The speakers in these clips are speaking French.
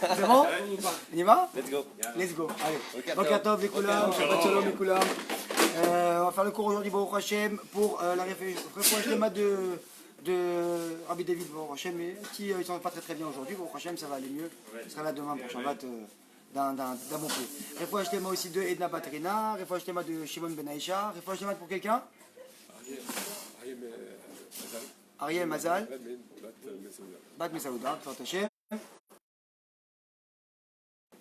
C'est bon? On y va? Let's go. Let's go. Allez. Boker Tov, les Koulam, Shabbat Shalom, les Koulam. On va faire le cours aujourd'hui, Baruch Hashem, pour la réflexion de Rabbi David, Baruch Hashem, mais qui ne sont pas très bien aujourd'hui, Baruch Hashem, ça va aller mieux. Il sera là demain pour Shabbat d'un bon prix. Refouach Shlema aussi de Edna Batrina, Refouach Shlema de Shimon Ben Aïcha, Refouach Shlema pour quelqu'un? Ariel Mazal, Bat Mesaouda, Baruch Hashem.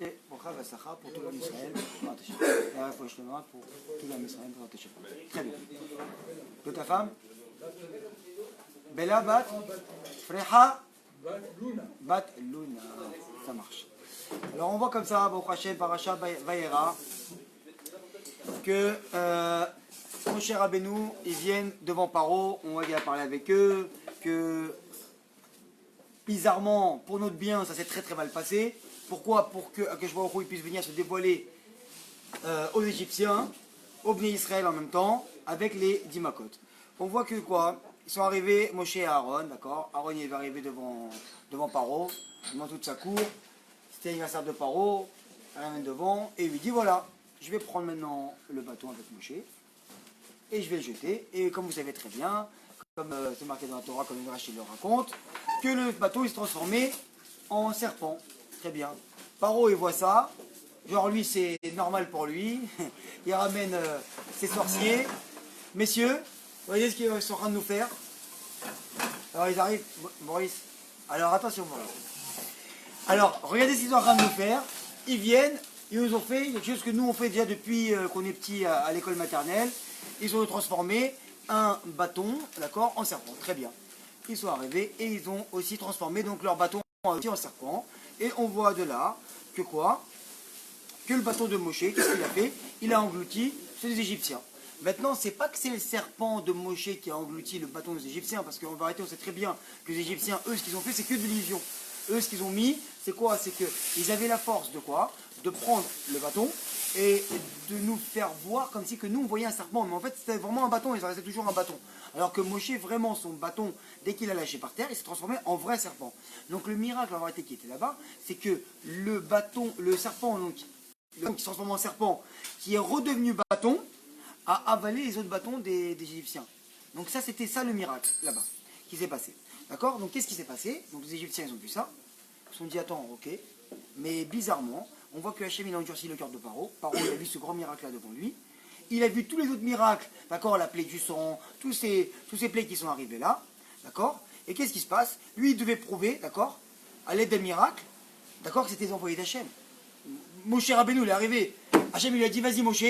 Et pour Chavasacha, pour tout l'homme Israël, Baruch Hashem. Et Refouach Shlema pour tout l'homme Israël, Baruch Hashem. Très bien. De ta femme? Bella Bat Freha Bat Luna. Ça marche. Alors on voit comme ça, Baruch Hashem, Parashat Vayera, que Moshe Rabbeinu, ils viennent devant Paro, on va parler avec eux, que bizarrement, pour notre bien, ça s'est très mal passé. Pourquoi? Pour que Akash Baruch Hu puisse venir se dévoiler aux Égyptiens, aux Bnei Israël en même temps, avec les 10 Makot. On voit que quoi? Ils sont arrivés, Moshe et Aaron, d'accord? Aaron il est arrivé devant Paro, devant toute sa cour. C'était l'anniversaire de Paro, elle amène devant, et il lui dit voilà, je vais prendre maintenant le bâton avec Moshe, et je vais le jeter. Et comme vous savez très bien, comme c'est marqué dans la Torah, comme Rachid le raconte, que le bâton il se transformait en serpent. Très bien. Paro il voit ça, genre lui c'est normal pour lui, il ramène ses sorciers. Messieurs, vous voyez ce qu'ils sont en train de nous faire? Alors ils arrivent, Maurice, alors attention Maurice. Alors, regardez ce qu'ils sont en train de nous faire. Ils viennent, ils nous ont fait quelque chose que nous on fait déjà depuis qu'on est petit à l'école maternelle. Ils ont transformé un bâton, d'accord, en serpent. Très bien. Ils sont arrivés et ils ont aussi transformé donc leur bâton aussi en serpent. Et on voit de là que quoi? Que le bâton de Moshe, qu'est-ce qu'il a fait? Il a englouti ceux des Égyptiens. Maintenant, c'est pas que c'est le serpent de Moshe qui a englouti le bâton des Égyptiens, parce qu'en vérité, on sait très bien que les Égyptiens, eux, ce qu'ils ont fait, c'est que de l'illusion. Eux, ce qu'ils ont mis, c'est quoi? C'est qu'ils avaient la force de quoi? De prendre le bâton et de nous faire voir comme si que nous, on voyait un serpent. Mais en fait, c'était vraiment un bâton et ça restait toujours un bâton. Alors que Moshe, vraiment, son bâton, dès qu'il l'a lâché par terre, il s'est transformé en vrai serpent. Donc le miracle, en vérité, qui était là-bas, c'est que le bâton, le serpent, donc, qui se transforme en serpent, qui est redevenu bâton, a avalé les autres bâtons des Égyptiens. Donc ça, c'était ça le miracle, là-bas, qui s'est passé. D'accord? Donc qu'est-ce qui s'est passé? Donc les Égyptiens, ils ont vu ça. Ils se sont dit, attends, ok. Mais bizarrement, on voit que Hachem, il a endurci le cœur de Paro. Paro, il a vu ce grand miracle-là devant lui. Il a vu tous les autres miracles, d'accord? La plaie du sang, tous ces plaies qui sont arrivées là, d'accord? Et qu'est-ce qui se passe? Lui, il devait prouver, d'accord? À l'aide d'un miracle, d'accord? Que c'était les envoyés d'Hachem. Moshe Rabbeinu, il est arrivé. Hachem, il lui a dit, vas-y Moshe,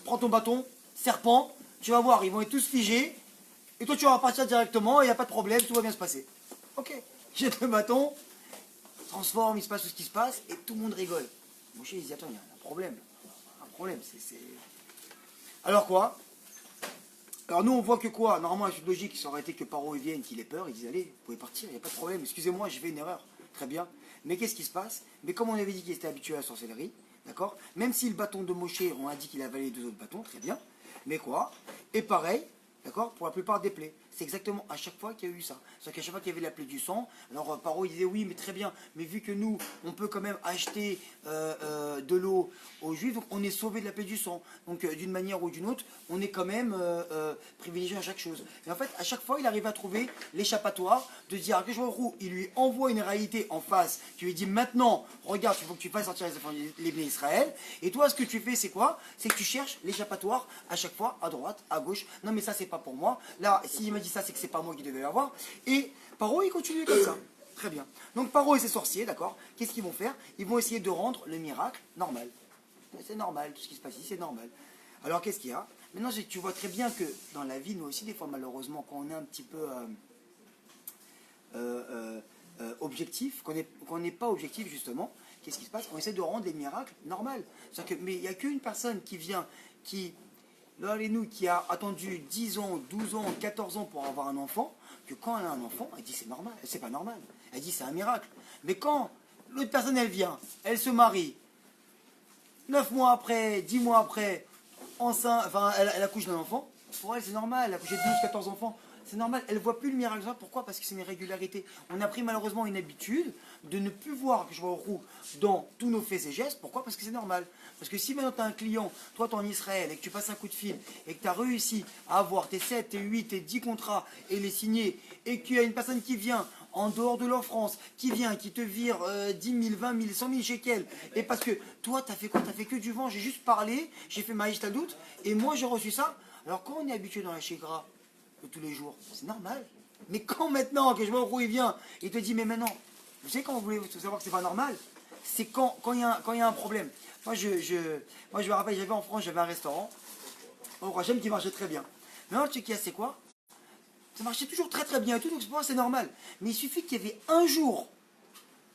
prends ton bâton, serpent, tu vas voir, ils vont être tous figés. Et toi, tu vas partir directement, il n'y a pas de problème, tout va bien se passer. Ok, jette le bâton, transforme, il se passe tout ce qui se passe, et tout le monde rigole. Moshe, il dit, attends, il y a un problème. Un problème, c'est... Alors quoi? Alors nous, on voit que quoi? Normalement, la suite logique, ça aurait été que Paro vienne, qu'il ait peur, il dit, allez, vous pouvez partir, il n'y a pas de problème, excusez-moi, j'ai fait une erreur. Très bien. Mais qu'est-ce qui se passe? Mais comme on avait dit qu'il était habitué à la sorcellerie, d'accord? Même si le bâton de Moshe, on a dit qu'il a avalé 2 autres bâtons, très bien. Mais quoi? Et pareil, d'accord, pour la plupart des plaies. C'est exactement à chaque fois qu'il y a eu ça. C'est-à-dire qu'à chaque fois qu'il y avait la plaie du sang, alors Paro il disait oui, mais très bien, mais vu que nous, on peut quand même acheter de l'eau aux Juifs, donc on est sauvé de la plaie du sang. Donc d'une manière ou d'une autre, on est quand même privilégié à chaque chose. Et en fait, à chaque fois, il arrive à trouver l'échappatoire de dire que il lui envoie une réalité en face, qui lui dit maintenant, regarde, il faut que tu fasses sortir les Bnei Israël, et toi, ce que tu fais, c'est quoi? C'est que tu cherches l'échappatoire à chaque fois, à droite, à gauche. Non, mais ça, c'est pas pour moi. Là, s'il m'a dit ça, c'est que c'est pas moi qui devais l'avoir. Et Paro, il continue comme ça. Très bien. Donc Paro et ses sorciers, d'accord, qu'est-ce qu'ils vont faire? Ils vont essayer de rendre le miracle normal. C'est normal, tout ce qui se passe ici, c'est normal. Alors qu'est-ce qu'il y a? Maintenant, tu vois très bien que dans la vie, nous aussi, des fois, malheureusement, quand on est un petit peu objectif, qu'on n'est pas objectif, justement, qu'est-ce qui se passe? On essaie de rendre les miracles normaux. Mais il n'y a qu'une personne qui vient, qui a attendu 10 ans, 12 ans, 14 ans pour avoir un enfant, que quand elle a un enfant, elle dit c'est normal, c'est pas normal. Elle dit c'est un miracle. Mais quand l'autre personne, elle vient, elle se marie, 9 mois après, 10 mois après, enceinte, enfin, elle accouche d'un enfant, pour elle c'est normal, elle a accouché de 12, 14 enfants. C'est normal, elle ne voit plus le miracle. Pourquoi? Parce que c'est une irrégularité. On a pris malheureusement une habitude de ne plus voir que je vois au roux dans tous nos faits et gestes. Pourquoi? Parce que c'est normal. Parce que si maintenant tu as un client, toi tu es en Israël et que tu passes un coup de fil et que tu as réussi à avoir tes 7, tes 8, tes 10 contrats et les signer, et qu'il y a une personne qui vient en dehors de leur France, qui vient, qui te vire 10 000, 20 000, 100 000 shekels, et parce que toi tu as fait quoi? Tu as fait que du vent, j'ai juste parlé, j'ai fait ma doute, et moi j'ai reçu ça. Alors quand on est habitué dans la Shegra de tous les jours, c'est normal. Mais quand maintenant que je vois où il vient, il te dit mais maintenant, vous savez quand vous voulez savoir que c'est pas normal, c'est quand il y a un problème. Moi je me rappelle, j'avais en France, j'avais un restaurant, au Rochem qui marchait très bien. Maintenant le truc qu'il y a c'est quoi? Ça marchait toujours très très bien et tout, donc pour moi c'est normal. Mais il suffit qu'il y avait un jour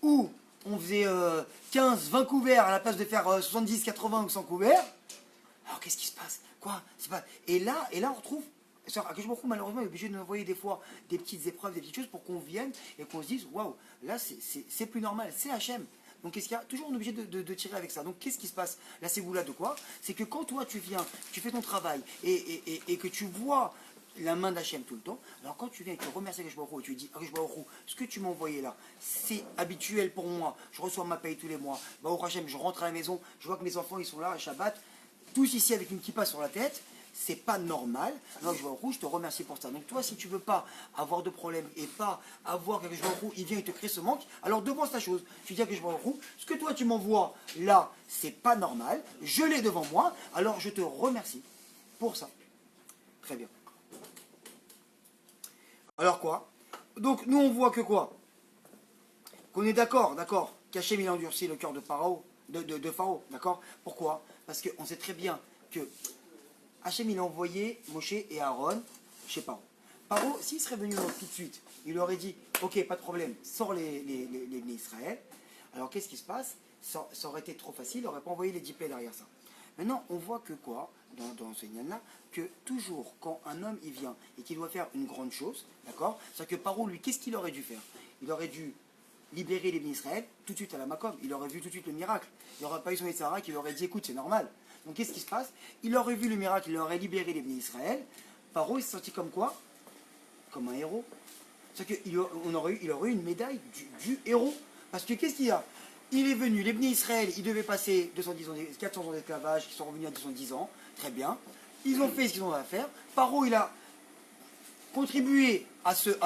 où on faisait 15, 20 couverts à la place de faire 70, 80 ou 100 couverts. Alors qu'est-ce qui se passe? Quoi? C'est pas... et là on retrouve. Akashbarouk malheureusement est obligé de nous envoyer des fois des petites épreuves, des petites choses pour qu'on vienne et qu'on se dise waouh, là c'est plus normal, c'est Hachem. Donc qu'est-ce qu'il y a? Toujours on est obligé de tirer avec ça. Donc qu'est-ce qui se passe? Là c'est vous là de quoi? C'est que quand toi tu viens, tu fais ton travail et que tu vois la main d'Hachem tout le temps, alors quand tu viens et tu remercies Akashbarouk et tu dis Akashbarouk, ce que tu m'as envoyé là, c'est habituel pour moi, je reçois ma paye tous les mois, Baruch Hachem, je rentre à la maison, je vois que mes enfants ils sont là à Shabbat, tous ici avec une kippa sur la tête, c'est pas normal. Alors je vois rouge, je te remercie pour ça. Donc toi, si tu veux pas avoir de problème et pas avoir quelque chose rouge, il vient et te crée ce manque, alors devance ta chose. Tu dis que je vois rouge, ce que toi tu m'envoies là, c'est pas normal, je l'ai devant moi, alors je te remercie pour ça. Très bien. Alors quoi? Donc nous on voit que quoi? Qu'on est d'accord, qu'Hachem il a endurci le cœur de Pharaon, de Pharaon, d'accord? Pourquoi? Parce qu'on sait très bien que Hachem il a envoyé Moshe et Aaron chez Paro. Paro, s'il serait venu tout de suite, il aurait dit ok, pas de problème, sors les Israël. Alors qu'est-ce qui se passe? Ça aurait été trop facile, il n'aurait pas envoyé les 10 plaies derrière ça. Maintenant, on voit que quoi, dans ce lien-là, que toujours quand un homme il vient et qu'il doit faire une grande chose, d'accord? C'est-à-dire que Paro, lui, qu'est-ce qu'il aurait dû faire? Il aurait dû libérer les Israël tout de suite à la Makom. Il aurait vu tout de suite le miracle. Il n'aurait pas eu son Yitzhara qui lui aurait dit écoute, c'est normal. Donc qu'est-ce qui se passe? Il aurait vu le miracle, il aurait libéré les Israël. Paro, il s'est senti comme quoi? Comme un héros. C'est-à-dire qu'il aurait eu une médaille du héros. Parce que qu'est-ce qu'il y a? Il est venu, les Israël, ils devaient passer 210 ans, 400 ans d'esclavage, ils sont revenus à 210 ans, très bien. Ils ont fait ce qu'ils ont à faire. Paro, il a contribué à cette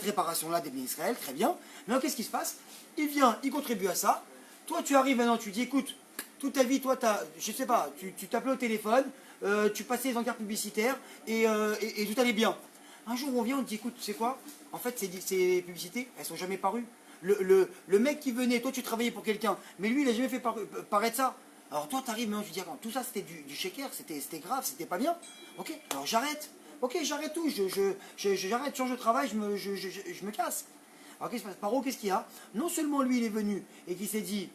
réparation-là des Israël, très bien. Mais qu'est-ce qui se passe? Il vient, il contribue à ça. Toi, tu arrives maintenant, tu dis, écoute, toute ta vie, toi, je sais pas, tu t'appelais au téléphone, tu passais les encarts publicitaires et tout allait bien. Un jour, on vient, on te dit, écoute, tu sais quoi? En fait, ces publicités, elles sont jamais parues. Le mec qui venait, toi, tu travaillais pour quelqu'un, mais lui, il a jamais fait paraître ça. Alors toi, tu arrives, maintenant, tu dis, tout ça, c'était du shaker, c'était grave, c'était pas bien. Ok, alors j'arrête. Ok, j'arrête tout, j'arrête, change de travail, je me casse. Alors qu'est-ce qui se passe? Paro, qu'est-ce qu'il y a? Non seulement lui, il est venu et qu'il s'est dit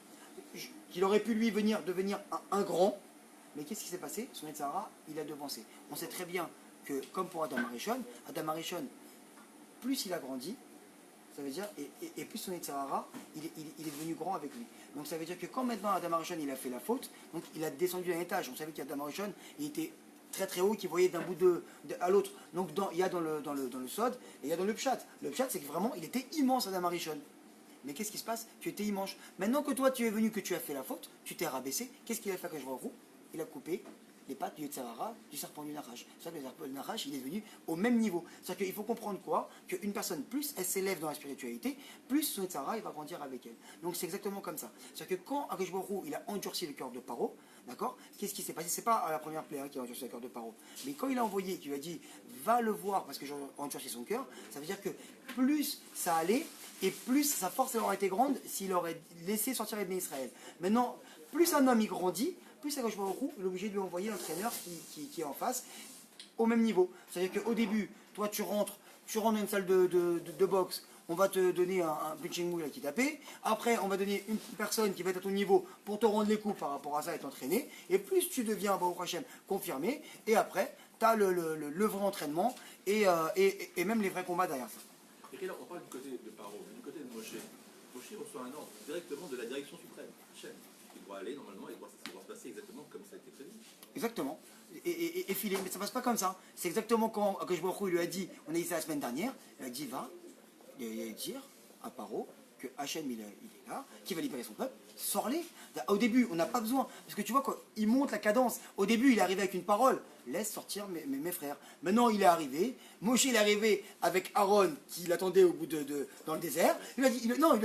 qu'il aurait pu lui devenir un grand, mais qu'est-ce qui s'est passé? Son Yetzirah, il a devancé. On sait très bien que, comme pour Adam Arishon, plus il a grandi, ça veut dire, et plus son Yetzirah, il est devenu grand avec lui. Donc ça veut dire que quand maintenant Adam Arishon, il a fait la faute, donc il a descendu d'un étage. On savait qu'Adam Arishon, il était très très haut, qui voyait d'un bout à l'autre. Donc il y a dans le Sod et il y a dans le Pshat. Le Pshat, c'est que vraiment, il était immense, Adam Arishon. Mais qu'est-ce qui se passe? Tu étais immense. Maintenant que toi, tu es venu, que tu as fait la faute, tu t'es rabaissé, qu'est-ce qu'il a fait quand je vois roux? Il a coupé les pattes du Yetzirah, du serpent du Nachash. C'est ça que le serpent du Nachash, il est venu au même niveau. C'est-à-dire qu'il faut comprendre quoi? Qu'une personne, plus elle s'élève dans la spiritualité, plus son Yetzirah, il va grandir avec elle. Donc c'est exactement comme ça. C'est-à-dire que quand Akash Baruch Hu, il a endurci le cœur de Paro, d'accord? Qu'est-ce qui s'est passé? C'est pas à la première plaie qui a endurci le cœur de Paro. Mais quand il a envoyé, qu'il lui a dit, va le voir parce que j'ai endurci son cœur, ça veut dire que plus ça allait, et plus sa force aurait été grande s'il aurait laissé sortir les Israël. Maintenant, plus un homme y grandit, plus Akash Baruch Hu, il est obligé de lui envoyer l'entraîneur qui est en face, au même niveau. C'est-à-dire qu'au début, toi tu rentres dans une salle de boxe, on va te donner un punching move qui taper. Après, on va donner une personne qui va être à ton niveau pour te rendre les coups par rapport à ça et t'entraîner. Et plus tu deviens, Baruch Hashem, confirmé, et après, tu as le vrai entraînement et même les vrais combats derrière ça. Et là, on parle du côté de Paro, mais du côté de Moshe. Moshe reçoit un ordre directement de la direction suprême, Hachem. Il doit aller normalement, et ça doit se passer exactement comme ça a été prévu. Exactement. et filer. Mais ça passe pas comme ça. C'est exactement quand Akadosh Baruch Hu lui a dit, on a dit ça la semaine dernière, il a dit va dire à Paro que Hachem il est là, qu'il va libérer son peuple, sors-les. Au début, on n'a pas besoin, parce que tu vois, quand il monte la cadence, au début il est arrivé avec une parole, laisse sortir mes frères. Maintenant il est arrivé, Moshe il est arrivé avec Aaron qui l'attendait au bout dans le désert, il a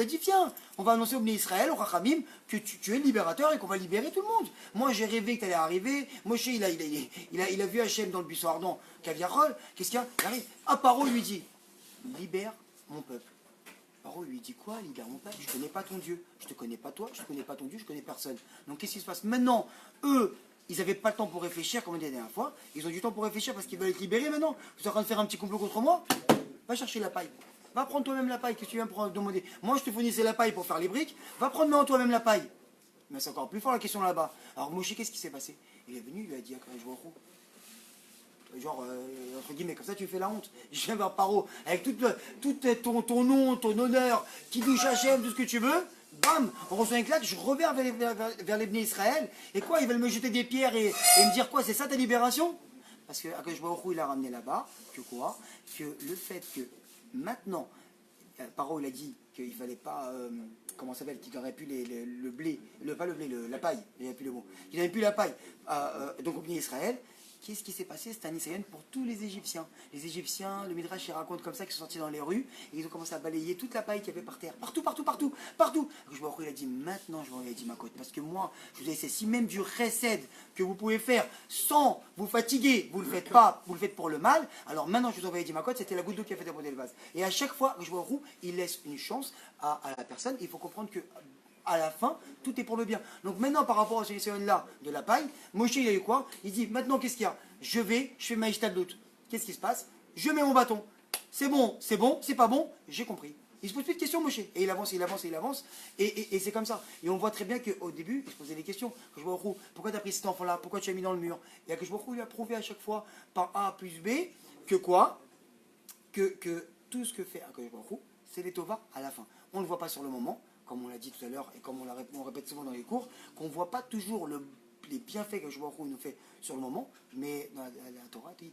dit viens, on va annoncer au Bnei Israël, au Rachamim, que tu es le libérateur et qu'on va libérer tout le monde. Moi j'ai rêvé que tu allais arriver, Moshe il a vu Hachem dans le buisson ardent, Kaviarol, qu'est-ce qu'il y a? Il arrive, Paro lui dit, libère mon peuple. Paro lui dit quoi, libère mon peuple? Je ne connais pas ton Dieu, je te connais pas toi, je ne connais pas ton Dieu, je ne connais personne. Donc qu'est-ce qui se passe? Maintenant, eux, ils n'avaient pas le temps pour réfléchir, comme on dit la dernière fois, ils ont du temps pour réfléchir parce qu'ils veulent être libérés maintenant. Vous êtes en train de faire un petit complot contre moi? Va chercher la paille. Va prendre toi-même la paille, qu'est-ce que tu viens me demander? Moi je te fournissais la paille pour faire les briques, va prendre maintenant toi-même la paille. Mais c'est encore plus fort la question là-bas. Alors Moshe, qu'est-ce qui s'est passé? Il est venu, il lui a dit, je vois genre, entre guillemets, comme ça tu fais la honte. Je viens vers Paro, avec tout ton nom, ton honneur, qui touche Hachem, tout ce que tu veux, bam, on reçoit une claque, je reviens vers les Bnei Israël, et quoi, ils veulent me jeter des pierres et me dire quoi, c'est ça ta libération? Parce que Akadosh Baruch Hu, il a ramené là-bas, que quoi? Que le fait que maintenant, Paro, il a dit qu'il fallait pas, comment ça s'appelle, qu'il n'aurait plus le blé, pas le blé, la paille, il n'y avait plus le mot, qu'il n'avait plus la paille, donc au Bnei Israël. Qu'est-ce qui s'est passé? C'est un Nisayon pour tous les Égyptiens. Les Égyptiens, le Midrash il raconte comme ça qu'ils sont sortis dans les rues et ils ont commencé à balayer toute la paille qu'il y avait par terre. Partout. Je vois il a dit maintenant je vais envoyer Dimakot. Parce que moi, je vous ai laissé, si même du chesed que vous pouvez faire sans vous fatiguer, vous ne le faites pas, vous le faites pour le mal, alors maintenant je vous envoie Dimakot, c'était la goutte d'eau qui a fait déborder le vase. Et à chaque fois, je vois il laisse une chance à la personne. Il faut comprendre que à la fin, tout est pour le bien. Donc maintenant, par rapport à ce là de la paille, Moshe, il a eu quoi? Il dit, maintenant, qu'est-ce qu'il y a? Je fais ma ishtadlut. Qu'est-ce qui se passe? Je mets mon bâton. C'est bon, c'est pas bon, j'ai compris. Il se pose plus de questions, Moshe. Et il avance. Et c'est comme ça. Et on voit très bien qu'au début, il se posait des questions. Que je vois pourquoi tu as pris cet enfant-là? Pourquoi tu l'as mis dans le mur? Et que je vois il a prouvé à chaque fois par A plus B que quoi? Que tout ce que fait Akadosh Baruch Hu, c'est les Tova à la fin. On ne le voit pas sur le moment, comme on l'a dit tout à l'heure et comme on répète souvent dans les cours, qu'on ne voit pas toujours les bienfaits que Baruch Hu nous fait sur le moment, mais dans la Torah, tu dis,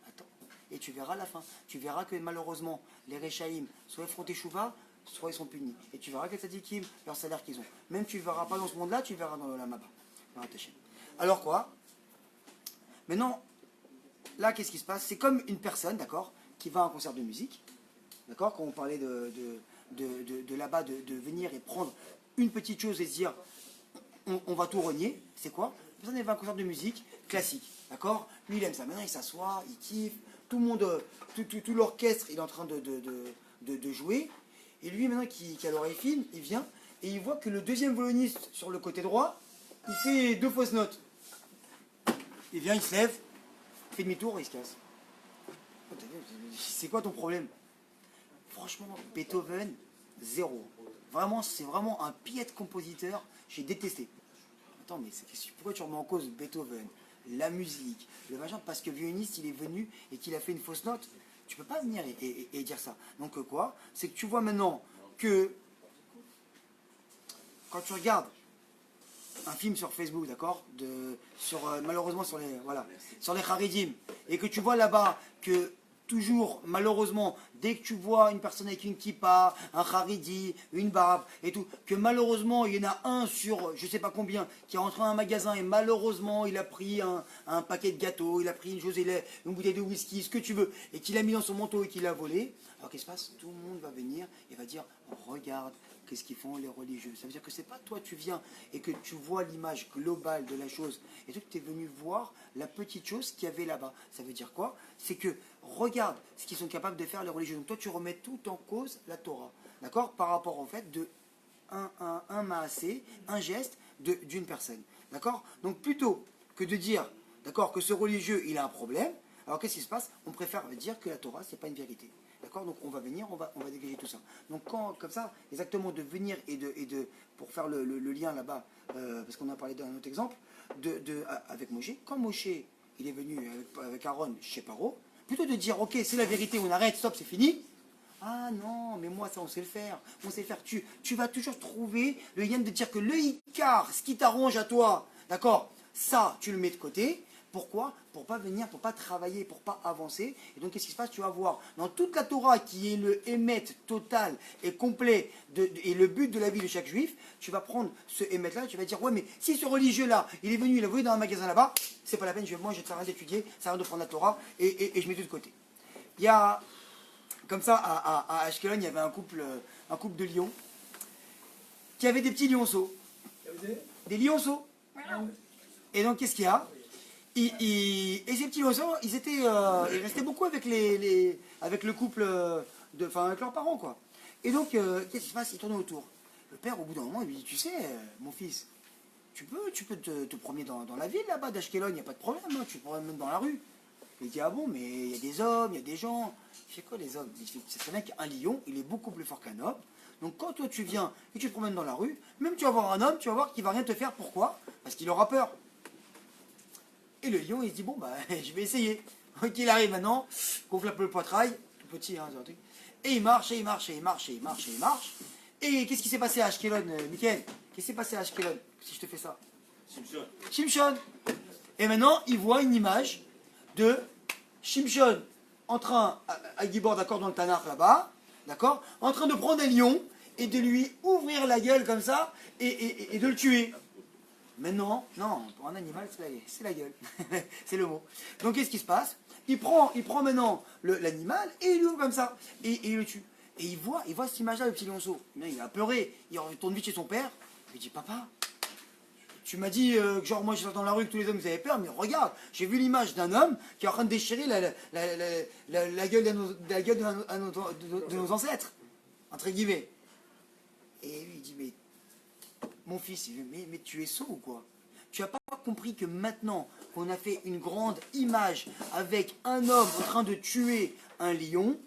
attends, et tu verras à la fin. Tu verras que malheureusement, les Rechaïm, soit ils font Teshuvah, soit ils sont punis. Et tu verras que les Tzadikim, leur salaire qu'ils ont. Même tu ne verras pas dans ce monde-là, tu verras dans le Lamaba. Alors quoi? Maintenant, là, qu'est-ce qui se passe? C'est comme une personne, d'accord, qui va à un concert de musique, d'accord, quand on parlait de là-bas, de venir et prendre une petite chose et se dire on va tout renier, c'est quoi? La personne elle va à un concert de musique classique, d'accord? Lui il aime ça, maintenant il s'assoit, il kiffe, tout le monde, tout l'orchestre il est en train de jouer, et lui maintenant qui a l'oreille fine, il vient et il voit que le deuxième violoniste sur le côté droit, il fait 2 fausses notes. Il vient, il se lève, il fait demi-tour et il se casse. C'est quoi ton problème? Franchement, Beethoven, 0. Vraiment, c'est vraiment un pied de compositeur. J'ai détesté. Attends, mais pourquoi tu remets en cause Beethoven, la musique, le machin? Parce que le violoniste, il est venu et qu'il a fait une fausse note. Tu peux pas venir et dire ça. Donc quoi? C'est que tu vois maintenant que quand tu regardes un film sur Facebook, d'accord, malheureusement sur les Haridim, et que tu vois là-bas que toujours, malheureusement, dès que tu vois une personne avec une kippa, un haridi, une barbe et tout, que malheureusement, il y en a un sur je sais pas combien qui est rentré dans un magasin et malheureusement, il a pris un paquet de gâteaux, il a pris une bouteille de whisky, ce que tu veux, et qu'il a mis dans son manteau et qu'il l'a volé. Alors qu'est-ce qui se passe? Tout le monde va venir et va dire, regarde, qu'est-ce qu'ils font les religieux? Ça veut dire que c'est pas toi, tu viens et que tu vois l'image globale de la chose et toi tu es venu voir la petite chose qu'il y avait là-bas. Ça veut dire quoi? C'est que regarde ce qu'ils sont capables de faire les religieux. Donc toi tu remets tout en cause la Torah, d'accord? Par rapport au fait de un maasé, un geste d'une personne, d'accord? Donc plutôt que de dire, d'accord, que ce religieux il a un problème, alors qu'est-ce qui se passe? On préfère dire que la Torah c'est pas une vérité. D'accord? Donc on va venir, on va dégager tout ça. Donc comme ça, exactement de venir et pour faire le lien là-bas, parce qu'on a parlé d'un autre exemple, avec Moshe, quand Moshe il est venu avec Aaron chez Paro, plutôt de dire ok c'est la vérité, on arrête, stop, c'est fini. Ah non, mais moi ça on sait le faire. On sait faire. Tu vas toujours trouver le lien de dire que le Icar, ce qui t'arrange à toi, d'accord, ça tu le mets de côté. Pourquoi? Pour pas venir, pour pas travailler, pour pas avancer. Et donc qu'est-ce qui se passe? Tu vas voir dans toute la Torah qui est le émet total et complet et le but de la vie de chaque juif, tu vas prendre ce émet là, tu vas dire ouais mais si ce religieux là, il est venu, il a voulu dans un magasin là-bas, c'est pas la peine, moi je ne sers à rien d'étudier, ça sert à rien de prendre la Torah et je mets tout de côté. Il y a comme ça à Ashkelon, il y avait un couple de lions qui avait des petits lionceaux. Des lionceaux. Et donc qu'est-ce qu'il y a? Et ces petits lionceaux, ils restaient beaucoup avec avec le couple, avec leurs parents quoi. Et donc qu'est-ce qui se passe? Ils tournaient autour. Le père au bout d'un moment il lui dit tu sais mon fils, tu peux te promener dans la ville là-bas d'Ashkelon, il n'y a pas de problème, hein, tu pourrais même dans la rue. Il dit ah bon mais il y a des hommes, il y a des gens. Je sais quoi les hommes? C'est très bien qu'un lion il est beaucoup plus fort qu'un homme. Donc quand toi tu viens et tu te promènes dans la rue, même tu vas voir un homme, tu vas voir qu'il va rien te faire. Pourquoi? Parce qu'il aura peur. Et le lion il se dit bon bah je vais essayer. Donc il arrive maintenant, gonfle un peu le poitrail, tout petit hein, c'est un truc. Et il marche, et il marche, et il marche, et il marche, et il marche. Et qu'est-ce qui s'est passé à Ashkelon, Mickaël? Qu'est-ce qui s'est passé à Ashkelon si je te fais ça? Shimshon. Et maintenant il voit une image de Shimshon en train, à Gibor, d'accord, dans le Tanakh là-bas, d'accord, en train de prendre un lion et de lui ouvrir la gueule comme ça et de le tuer. Mais non, pour un animal, c'est la gueule. C'est le mot. Donc qu'est-ce qui se passe? Il prend maintenant l'animal et il lui ouvre comme ça. Et il le tue. Et il voit cette image-là, le petit lionceau. Mais il a apeuré. Il retourne vite chez son père. Il dit papa, tu m'as dit que genre moi je sors dans la rue que tous les hommes vous avaient peur, mais regarde, j'ai vu l'image d'un homme qui est en train de déchirer la gueule de nos ancêtres, entre guillemets. Et lui il dit mais mon fils, mais tu es sot ou quoi? Tu n'as pas compris que maintenant qu'on a fait une grande image avec un homme en train de tuer un lion,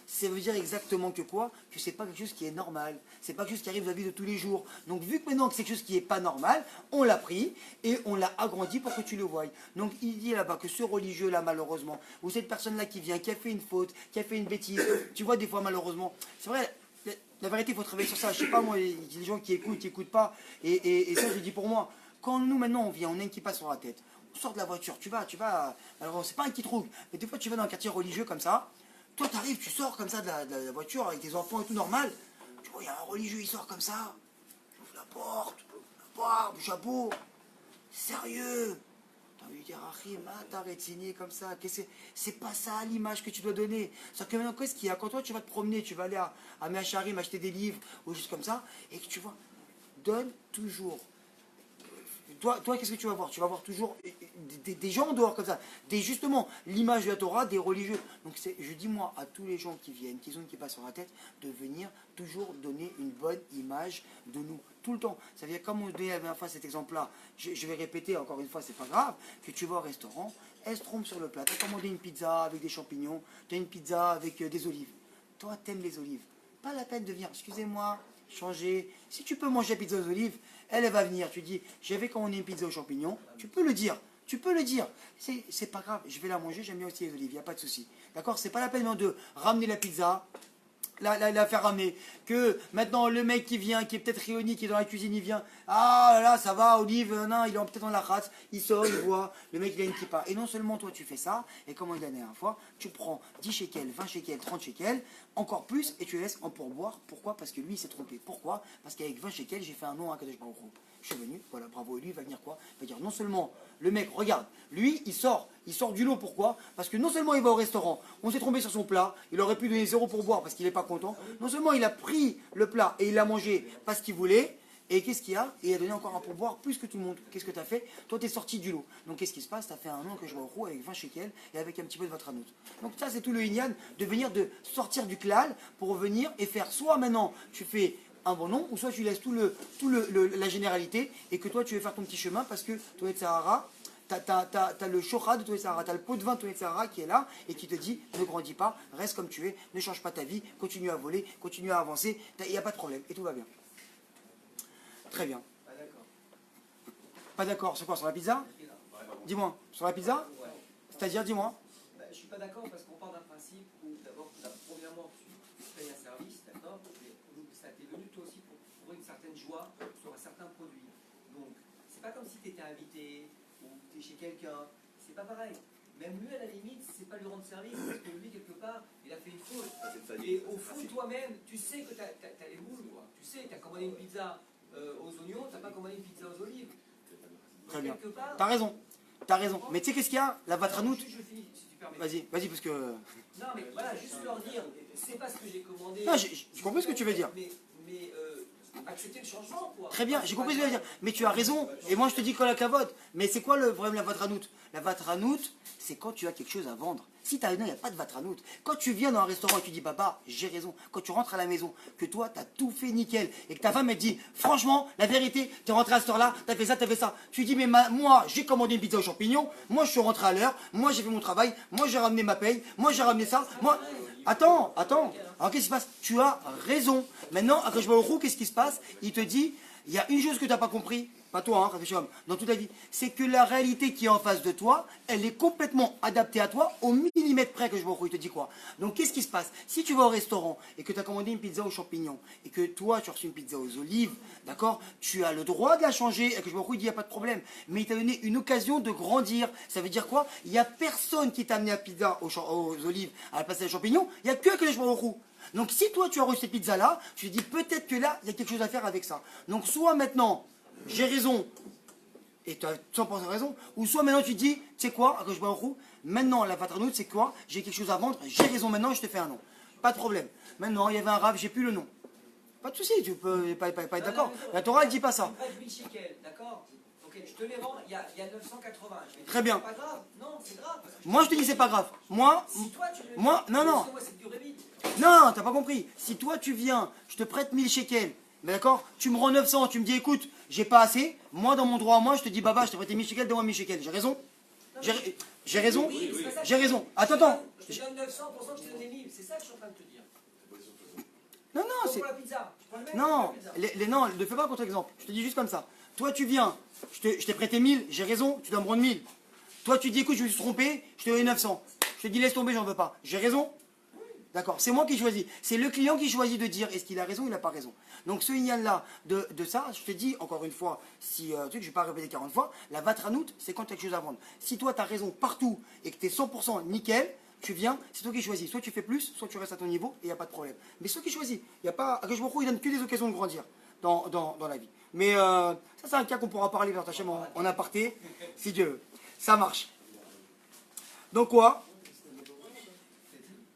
ça veut dire exactement que quoi? Que c'est pas quelque chose qui est normal. C'est pas quelque chose qui arrive dans la vie de tous les jours. Donc vu que maintenant que c'est quelque chose qui est pas normal, on l'a pris et on l'a agrandi pour que tu le voies. Donc il dit là-bas que ce religieux-là, malheureusement, ou cette personne-là qui vient, qui a fait une faute, qui a fait une bêtise, tu vois des fois malheureusement, c'est vrai, la vérité il faut travailler sur ça. Je sais pas moi, il y a des gens qui écoutent pas. Et ça je dis pour moi, quand nous maintenant on vient, on a une qui passe sur la tête, on sort de la voiture, tu vas, alors c'est pas un qui trouve, mais des fois tu vas dans un quartier religieux comme ça. Toi, t'arrives, tu sors comme ça de la voiture avec tes enfants et tout normal. Tu vois, il y a un religieux, il sort comme ça. Il ouvre la porte, la barbe, le chapeau. Sérieux. T'as envie de dire, Achim, t'arrêtes de signer comme ça. C'est pas ça l'image que tu dois donner. Sauf que maintenant, qu'est-ce qu'il y a? Quand toi, tu vas te promener, tu vas aller à Meacharim acheter des livres ou juste comme ça, et que tu vois, donne toujours. Toi qu'est-ce que tu vas voir? Tu vas voir toujours des gens en dehors comme ça. Justement, l'image de la Torah, des religieux. Donc je dis moi à tous les gens qui viennent, qui passent sur la tête, de venir toujours donner une bonne image de nous. Tout le temps. Ça veut dire, comme on donnait la dernière fois cet exemple-là, je vais répéter encore une fois, c'est pas grave, que tu vas au restaurant, elle se trompe sur le plat. Tu as commandé une pizza avec des champignons, tu as une pizza avec des olives. Toi, t'aimes les olives. Pas la peine de venir, excusez-moi, changer. Si tu peux manger la pizza aux olives, elle va venir. Tu dis, j'avais commandé une pizza aux champignons. Tu peux le dire. Tu peux le dire. C'est pas grave, je vais la manger, j'aime bien aussi les olives, il n'y a pas de souci. D'accord? C'est pas la peine de ramener la pizza, la faire ramener. Que maintenant le mec qui vient, qui est peut-être réuni, qui est dans la cuisine, il vient. Ah là, ça va, Olive, non, il est peut-être dans la race. Il sort, il voit, le mec il a une kippa. Et non seulement toi tu fais ça, et comme on dit la dernière fois, tu prends 10 shekels, 20 shekels, 30 shekels, encore plus, et tu le laisses en pourboire. Pourquoi? Parce que lui il s'est trompé. Pourquoi? Parce qu'avec 20 shekels, j'ai fait un nom à Kadosh Baruch Hu. Je suis venu, voilà, bravo, et lui il va venir quoi? Il va dire non seulement, le mec, regarde, lui il sort du lot, pourquoi? Parce que non seulement il va au restaurant, on s'est trompé sur son plat, il aurait pu donner 0 pour boire parce qu'il n'est pas content, non seulement il a pris le plat et il l'a mangé parce qu'il voulait, et qu'est-ce qu'il y a? Et il a donné encore un pourboire plus que tout le monde. Qu'est-ce que tu as fait? Toi tu es sorti du lot. Donc qu'est-ce qui se passe? Tu as fait un nom que je vois au roux avec 20 shekels et avec un petit peu de votre anout. Donc ça c'est tout le inyan de venir de sortir du klal pour venir et faire soit maintenant tu fais un bon nom, ou soit tu laisses la généralité et que toi tu veux faire ton petit chemin parce que toi et Sahara, t'as le shocha de Toé Sahara, t'as le pot de vin de Toé Sahara qui est là et qui te dit ne grandis pas, reste comme tu es, ne change pas ta vie, continue à voler, continue à avancer, il n'y a pas de problème et tout va bien. Très bien. Pas d'accord. Pas d'accord sur quoi? Sur la pizza? Dis-moi, sur la pizza? Ouais. C'est-à-dire, dis-moi. Je suis pas d'accord parce qu'on part d'un principe où d'abord, premièrement, tu payes un service, d'accord, et ça t'est venu toi aussi pour une certaine joie sur un certain produit. Donc, c'est pas comme si tu étais invité ou tu es chez quelqu'un. c'est pas pareil. Même lui, à la limite, c'est pas lui rendre service, parce que lui, quelque part, il a fait une faute. Et au fond, toi-même, tu sais que t'as les boules, quoi. Tu sais, t'as commandé une pizza aux oignons, t'as pas commandé une pizza aux olives. Très bien. Quelque part, T'as raison. T'as raison. Mais tu sais qu'est-ce qu'il y a? La vatranout. je finis, si tu permets. Vas-y, parce que. Non, mais voilà, juste leur dire, c'est pas ce que j'ai commandé. Non, j'ai compris ce que tu veux dire. Mais accepter le changement, quoi. Très bien, j'ai compris ce que tu veux dire. Mais tu as raison. Et moi, je te dis qu'on la cavote. Mais c'est quoi le problème de la vatranout? La vatranout, c'est quand tu as quelque chose à vendre. Si tu as il n'y a pas de vatranout. Quand tu viens dans un restaurant et tu dis, papa, j'ai raison. Quand tu rentres à la maison, que toi, tu as tout fait nickel. Et que ta femme, elle te dit, franchement, la vérité, tu es rentré à ce heure-là, tu as fait ça, tu as fait ça. Tu lui dis, mais moi, j'ai commandé une pizza aux champignons. Moi, je suis rentré à l'heure. Moi, j'ai fait mon travail. Moi, j'ai ramené ma paye. Moi, j'ai ramené ça. Moi. Attends. Alors, qu'est-ce qui se passe? Tu as raison. Maintenant, à Roux, qu'est-ce qui se passe? Il te dit, il y a une chose que tu n'as pas compris, pas toi, hein, dans toute ta vie, c'est que la réalité qui est en face de toi, elle est complètement adaptée à toi au millimètre près. Il te dit quoi? Donc, qu'est-ce qui se passe? Si tu vas au restaurant et que tu as commandé une pizza aux champignons et que toi, tu as reçu une pizza aux olives, d'accord, tu as le droit de la changer. Et que il dit, il n'y a pas de problème. Mais il t'a donné une occasion de grandir. Ça veut dire quoi? Il n'y a personne qui t'a amené la pizza aux olives à la place des champignons. Il n'y a que les Roux. Donc si toi tu as reçu cette pizza là, tu te dis peut-être que là, il y a quelque chose à faire avec ça. Donc soit maintenant, j'ai raison, et tu as 100% raison, ou soit maintenant tu te dis, tu sais quoi, à Roux, maintenant la vatranout, c'est quoi? J'ai quelque chose à vendre, j'ai raison maintenant, je te fais un nom. Pas de problème. Maintenant, il y avait un rave, j'ai plus le nom. Pas de souci, tu peux pas être d'accord. La Torah, elle dit pas ça. 1000 shekels, d'accord? Ok, je te les vends, il y a 980. Très bien. C'est pas grave. Non, c'est grave. Moi, je te dis, c'est pas grave. Moi, Si toi, tu le moi, non. moi, c'est du rébit. Non, t'as pas compris. Si toi tu viens, je te prête 1000 shekels, mais d'accord, tu me rends 900, tu me dis écoute, j'ai pas assez, moi dans mon droit à moi, je te dis baba, je t'ai prêté 1000 shekels, donne-moi 1000 shekels. J'ai raison? J'ai raison? J'ai raison. Attends. Je te donne 900 pour ça que je te donne les 1000. C'est ça que je suis en train de te dire. Non, c'est. Pour la pizza. Tu prends le même Non, pour la pizza. non, ne fais pas un contre-exemple. Je te dis juste comme ça. Toi tu viens, je t'ai prêté 1000, j'ai raison, tu dois me rendre 1000. Toi tu dis écoute, je me suis trompé, je te donne 900. Je te dis laisse tomber, j'en veux pas. J'ai raison? D'accord, c'est moi qui choisis. C'est le client qui choisit de dire est-ce qu'il a raison ou il n'a pas raison. Donc ce signal-là de ça, je te dis encore une fois, si tu sais que je ne vais pas répéter 40 fois, la vatranout, c'est quand tu as quelque chose à vendre. Si toi tu as raison partout et que tu es 100% nickel, tu viens, c'est toi qui choisis. Soit tu fais plus, soit tu restes à ton niveau et il n'y a pas de problème. Mais c'est toi qui choisis. Il n'y a pas. Il donne que des occasions de grandir dans la vie. Mais ça c'est un cas qu'on pourra parler vers ta chaîne en aparté, si Dieu veut. Ça marche. Donc quoi?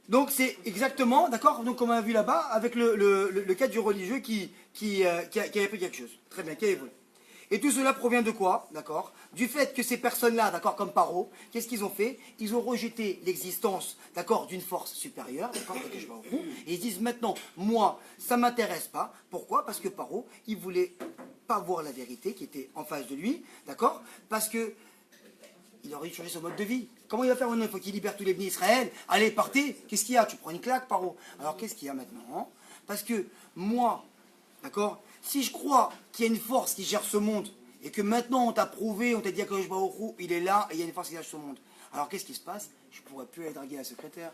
Donc c'est exactement, d'accord, donc comme on a vu là-bas, avec le cas du religieux qui avait fait quelque chose. Très bien, qui a évolué. Et tout cela provient de quoi, d'accord? Du fait que ces personnes-là, d'accord, comme Paro, qu'est-ce qu'ils ont fait? Ils ont rejeté l'existence, d'accord, d'une force supérieure, d'accord, et ils disent maintenant, moi, ça ne m'intéresse pas. Pourquoi? Parce que Paro, il voulait pas voir la vérité qui était en face de lui, d'accord? Parce que il aurait dû changer son mode de vie. Comment il va faire maintenant? Il faut qu'il libère tous les bénis Israël. Allez, partez. Qu'est-ce qu'il y a? Tu prends une claque, Paro. Alors, qu'est-ce qu'il y a maintenant? Parce que moi, d'accord, si je crois qu'il y a une force qui gère ce monde, et que maintenant on t'a prouvé, on t'a dit que il est là, et il y a une force qui gère ce monde. Alors, qu'est-ce qui se passe? Je ne pourrais plus aller draguer la secrétaire.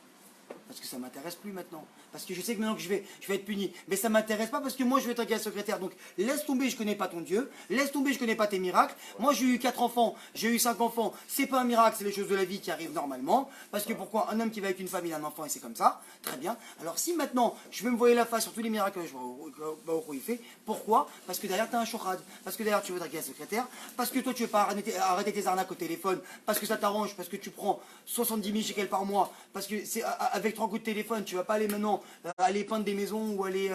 Parce que ça ne m'intéresse plus maintenant. Parce que je sais que maintenant que je vais être puni. Mais ça ne m'intéresse pas parce que moi je vais draguer la secrétaire. Donc laisse tomber, je ne connais pas ton Dieu. Laisse tomber, je ne connais pas tes miracles. Moi j'ai eu 4 enfants, j'ai eu 5 enfants. C'est pas un miracle, c'est les choses de la vie qui arrivent normalement. Parce que pourquoi un homme qui va avec une femme, il a un enfant et c'est comme ça. Très bien. Alors si maintenant je vais me voiler la face sur tous les miracles que je vois il fait, pourquoi? Parce que derrière tu as un chorad. Parce que derrière tu veux draguer la secrétaire. Parce que toi tu veux pas arrêter tes arnaques au téléphone. Parce que ça t'arrange. Parce que tu prends 70 000 shekels par mois. Parce que c'est avec 3 coups de téléphone, tu vas pas aller maintenant aller peindre des maisons ou aller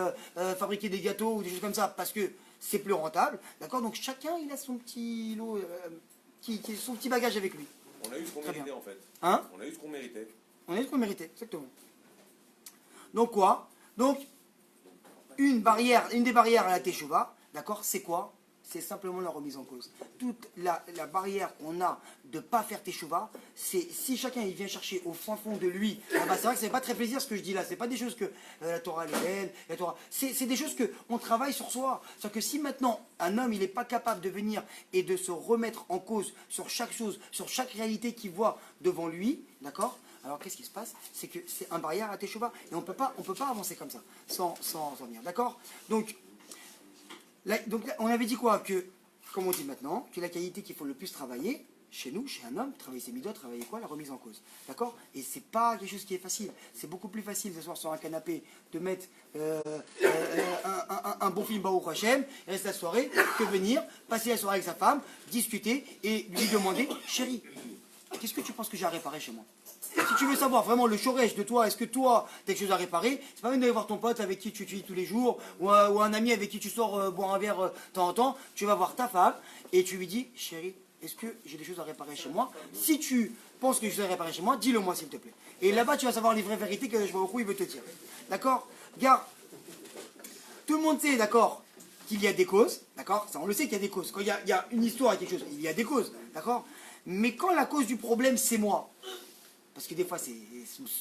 fabriquer des gâteaux ou des choses comme ça parce que c'est plus rentable, d'accord? Donc chacun il a son petit lot, son petit bagage avec lui. On a eu ce qu'on méritait en fait. Hein? On a eu ce qu'on méritait. On a eu ce qu'on méritait, exactement. Donc quoi? Donc une des barrières à la teshuva, d'accord? C'est quoi? C'est simplement la remise en cause. Toute la barrière qu'on a de ne pas faire teshuva, c'est si chacun il vient chercher au fin fond de lui, ah bah c'est vrai que c'est pas très plaisir ce que je dis là, c'est pas des choses que la Torah elle est belle, la Torah, c'est des choses qu'on travaille sur soi. C'est-à-dire que si maintenant un homme il n'est pas capable de venir et de se remettre en cause sur chaque chose, sur chaque réalité qu'il voit devant lui, d'accord? Alors qu'est-ce qui se passe? C'est que c'est un barrière à teshuva et on peut pas avancer comme ça sans venir, d'accord? Donc là, on avait dit quoi? Que, comme on dit maintenant, que la qualité qu'il faut le plus travailler, chez nous, chez un homme, travailler ses midot, travailler quoi? La remise en cause. D'accord? Et c'est pas quelque chose qui est facile. C'est beaucoup plus facile de s'asseoir sur un canapé, de mettre un bon film Baruch Hashem, et rester la soirée, que venir, passer la soirée avec sa femme, discuter et lui demander, chérie, qu'est-ce que tu penses que j'ai à réparer chez moi? Si tu veux savoir vraiment le shoresh de toi, est-ce que toi, tu as quelque chose à réparer, c'est pas même d'aller voir ton pote avec qui tu vis tous les jours, ou un ami avec qui tu sors boire un verre de temps en temps, tu vas voir ta femme, et tu lui dis, chérie, est-ce que j'ai des choses à réparer chez moi? Si tu penses que j'ai des choses à réparer chez moi, dis-le moi s'il te plaît. Et là-bas, tu vas savoir les vraies vérités que je vois au coup, il veut te dire. D'accord? Gars, tout le monde sait, d'accord, qu'il y a des causes, d'accord? Ça, on le sait qu'il y a des causes. Quand il y a une histoire et quelque chose, il y a des causes, d'accord? Mais quand la cause du problème, c'est moi, parce que des fois,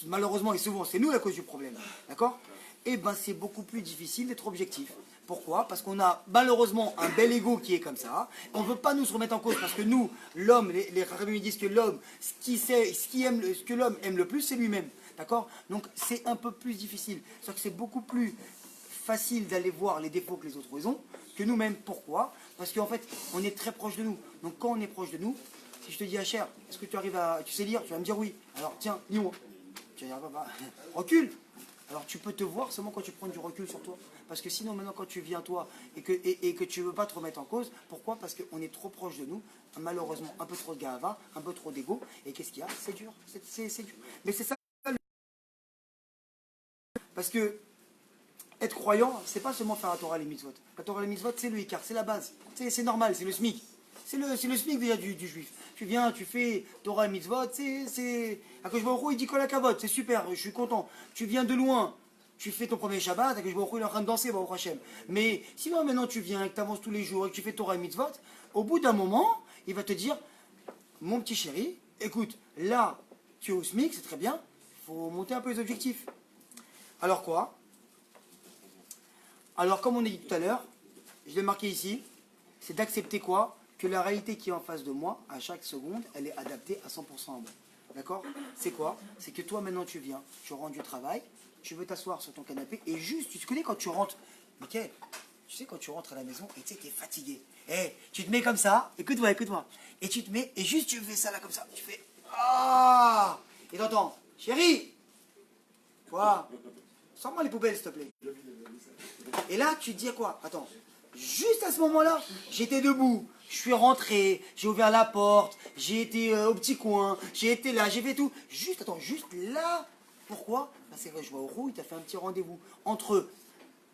malheureusement et souvent, c'est nous la cause du problème, d'accord? Eh ben, c'est beaucoup plus difficile d'être objectif. Pourquoi? Parce qu'on a malheureusement un bel ego qui est comme ça. On ne veut pas nous se remettre en cause parce que nous, l'homme, les rabbins disent que l'homme, ce que l'homme aime le plus, c'est lui-même, d'accord? Donc c'est un peu plus difficile. Sauf que c'est beaucoup plus facile d'aller voir les défauts que les autres ont que nous-mêmes. Pourquoi? Parce qu'en fait, on est très proche de nous. Donc quand on est proche de nous, si je te dis, Hacher, est-ce que tu sais lire? Tu vas me dire oui. Alors tiens, lis-moi. Tu vas dire, bah, recule. Alors tu peux te voir seulement quand tu prends du recul sur toi. Parce que sinon maintenant quand tu viens toi et que tu ne veux pas te remettre en cause, pourquoi? Parce qu'on est trop proche de nous, malheureusement un peu trop de gava, un peu trop d'ego, et qu'est-ce qu'il y a? C'est dur, c'est dur. Mais c'est ça. Parce que être croyant, c'est pas seulement faire la Torah et les mitzvot. La Torah et les mitzvot, c'est le Icar, c'est la base. C'est normal, c'est le SMIC. C'est le SMIC déjà du juif. Tu viens, tu fais Torah et mitzvot, c'est... Akadosh Baruch Hu, il dit Kol HaKavod, c'est super, je suis content. Tu viens de loin, tu fais ton premier Shabbat, Akadosh Baruch Hu, il est en train de danser, Baruch Hashem. Mais sinon, maintenant, tu viens, que tu avances tous les jours, et que tu fais Torah et mitzvot, au bout d'un moment, il va te dire, mon petit chéri, écoute, là, tu es au SMIC, c'est très bien, il faut monter un peu les objectifs. Alors quoi? Alors, comme on a dit tout à l'heure, je l'ai marqué ici, c'est d'accepter quoi? Que la réalité qui est en face de moi, à chaque seconde, elle est adaptée à 100% à moi. D'accord? C'est quoi? C'est que toi, maintenant, tu viens, tu rentres du travail, tu veux t'asseoir sur ton canapé, et juste, tu te connais quand tu rentres, Mickaël, tu sais quand tu rentres à la maison, et tu sais, tu es fatigué. Tu te mets comme ça, écoute-moi, et tu te mets, et juste, tu fais ça là, comme ça, tu fais, ah! Et t'entends, chérie, quoi? Sors-moi les poubelles, s'il te plaît. Et là, tu te dis quoi? Attends, juste à ce moment-là, j'étais debout, je suis rentré, j'ai ouvert la porte, j'ai été au petit coin, j'ai été là, j'ai fait tout. Juste, attends, juste là. Pourquoi? Parce que je vois au roux, il t'a fait un petit rendez-vous entre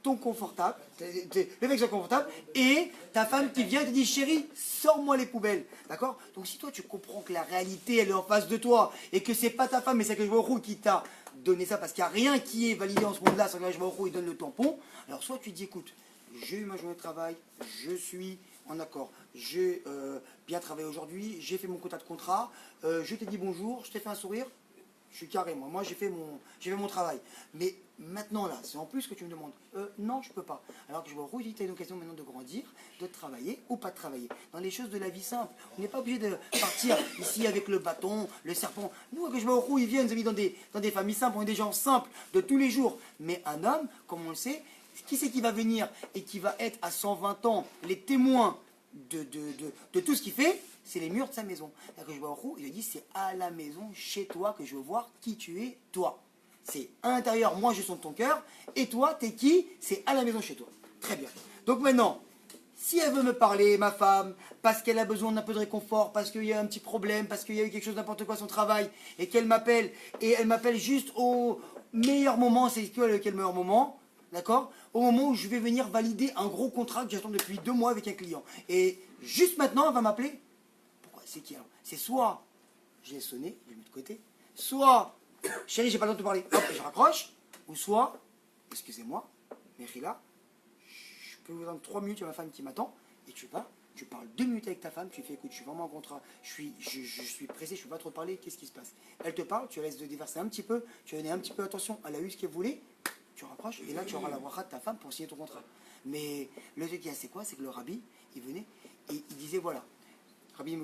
ton confortable, le mec soit confortable, et ta femme qui vient et te dit, chérie, sors-moi les poubelles. D'accord? Donc si toi, tu comprends que la réalité, elle est en face de toi, et que c'est pas ta femme, mais c'est que je vois au roux qui t'a donné ça, parce qu'il n'y a rien qui est validé en ce monde-là, sans que je vois au roux, il donne le tampon. Alors soit tu dis, écoute, j'ai eu ma journée de travail, je suis en accord, j'ai bien travaillé aujourd'hui, j'ai fait mon quota de contrat, je t'ai dit bonjour, je t'ai fait un sourire, je suis carré, moi j'ai fait mon travail. Mais maintenant là, c'est en plus que tu me demandes, non je peux pas. Alors que je vois Rouge, tu as une occasion maintenant de grandir, de travailler ou pas de travailler. Dans les choses de la vie simple, on n'est pas obligé de partir ici avec le bâton, le serpent. Nous, que je vois Rouge, ils viennent dans des familles simples, on est des gens simples de tous les jours. Mais un homme, comme on le sait, qui c'est qui va venir et qui va être à 120 ans les témoins de tout ce qu'il fait? C'est les murs de sa maison. Que je vois Roux, il dit c'est à la maison, chez toi, que je veux voir qui tu es, toi. C'est à l'intérieur, moi je sens ton cœur, et toi, t'es qui? C'est à la maison, chez toi. Très bien. Donc maintenant, si elle veut me parler, ma femme, parce qu'elle a besoin d'un peu de réconfort, parce qu'il y a un petit problème, parce qu'il y a eu quelque chose n'importe quoi à son travail, et qu'elle m'appelle, et elle m'appelle juste au meilleur moment, c'est quel meilleur moment? D'accord? Au moment où je vais venir valider un gros contrat que j'attends depuis 2 mois avec un client. Et juste maintenant, elle va m'appeler. Pourquoi? C'est qui alors? C'est soit j'ai sonné, je l'ai mis de côté, soit chérie, j'ai pas le temps de te parler, hop, je raccroche, ou soit, excusez-moi, Mérila, je peux vous donner 3 minutes, il y a ma femme qui m'attend, et tu vas, tu parles 2 minutes avec ta femme, tu fais écoute, je suis vraiment en contrat, je suis pressé, je ne peux pas trop te parler, qu'est-ce qui se passe? Elle te parle, tu laisses de déverser un petit peu, tu donnes un petit peu attention, elle a eu ce qu'elle voulait. Tu rapproches et là tu auras la bracha de ta femme pour signer ton contrat. Mais le truc qu'il y a, c'est quoi? C'est que le rabbi, il venait et il disait voilà, Rabbi